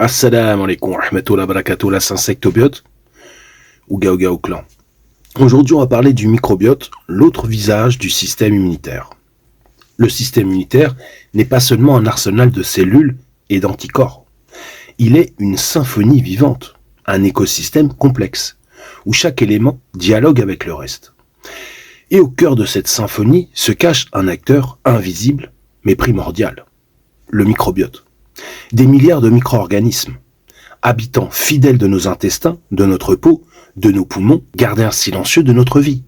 Assalamu alaikum wa rahmatullahi wa barakatuh, la Insectobiote, ou Ouga au clan. Aujourd'hui, on va parler du microbiote, l'autre visage du système immunitaire. Le système immunitaire n'est pas seulement un arsenal de cellules et d'anticorps. Il est une symphonie vivante, un écosystème complexe, où chaque élément dialogue avec le reste. Et au cœur de cette symphonie se cache un acteur invisible, mais primordial, le microbiote. Des milliards de micro-organismes, habitants fidèles de nos intestins, de notre peau, de nos poumons, gardiens silencieux de notre vie.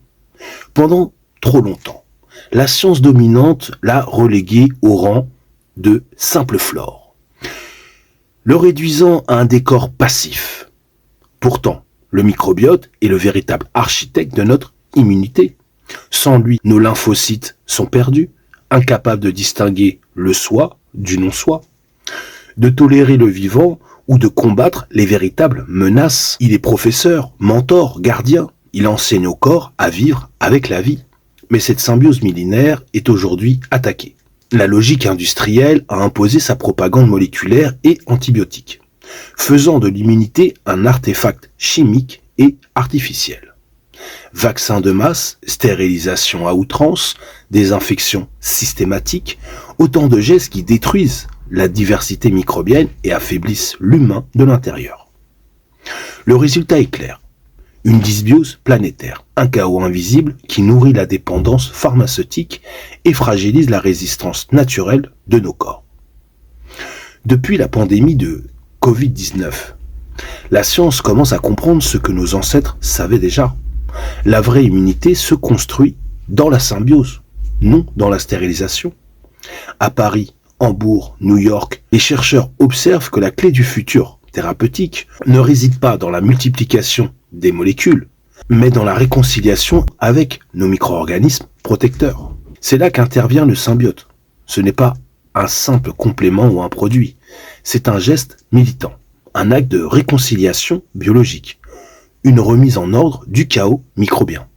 Pendant trop longtemps, la science dominante l'a relégué au rang de simple flore, le réduisant à un décor passif. Pourtant, le microbiote est le véritable architecte de notre immunité. Sans lui, nos lymphocytes sont perdus, incapables de distinguer le soi du non-soi, de tolérer le vivant ou de combattre les véritables menaces. Il est professeur, mentor, gardien. Il enseigne au corps à vivre avec la vie. Mais cette symbiose millénaire est aujourd'hui attaquée. La logique industrielle a imposé sa propagande moléculaire et antibiotique, faisant de l'immunité un artefact chimique et artificiel. Vaccins de masse, stérilisation à outrance, désinfection systématique, autant de gestes qui détruisent la diversité microbienne et affaiblissent l'humain de l'intérieur. Le résultat est clair. Une dysbiose planétaire, un chaos invisible qui nourrit la dépendance pharmaceutique et fragilise la résistance naturelle de nos corps. Depuis la pandémie de Covid-19, la science commence à comprendre ce que nos ancêtres savaient déjà. La vraie immunité se construit dans la symbiose, non dans la stérilisation. À Paris, Hambourg, New York, les chercheurs observent que la clé du futur thérapeutique ne réside pas dans la multiplication des molécules, mais dans la réconciliation avec nos micro-organismes protecteurs. C'est là qu'intervient le symbiote. Ce n'est pas un simple complément ou un produit, c'est un geste militant, un acte de réconciliation biologique, une remise en ordre du chaos microbien.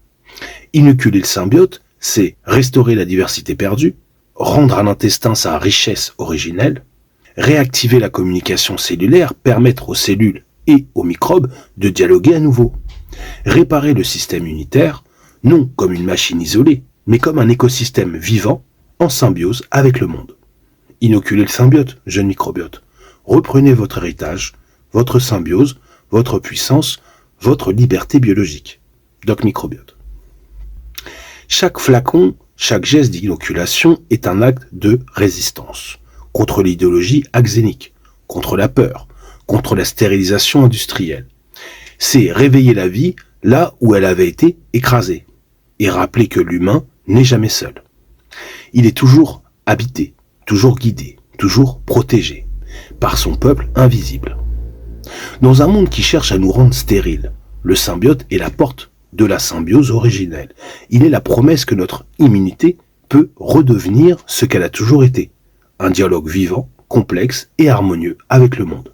Inoculer le symbiote, c'est restaurer la diversité perdue, rendre à l'intestin sa richesse originelle, réactiver la communication cellulaire, permettre aux cellules et aux microbes de dialoguer à nouveau, réparer le système immunitaire, non comme une machine isolée, mais comme un écosystème vivant en symbiose avec le monde. Inoculez le symbiote, jeune microbiote. Reprenez votre héritage, votre symbiose, votre puissance, votre liberté biologique. Doc Microbiote. Chaque flacon, chaque geste d'inoculation est un acte de résistance contre l'idéologie axénique, contre la peur, contre la stérilisation industrielle. C'est réveiller la vie là où elle avait été écrasée et rappeler que l'humain n'est jamais seul. Il est toujours habité, toujours guidé, toujours protégé par son peuple invisible. Dans un monde qui cherche à nous rendre stériles, le symbiote est la porte de la symbiose originelle. Il est la promesse que notre immunité peut redevenir ce qu'elle a toujours été, un dialogue vivant, complexe et harmonieux avec le monde.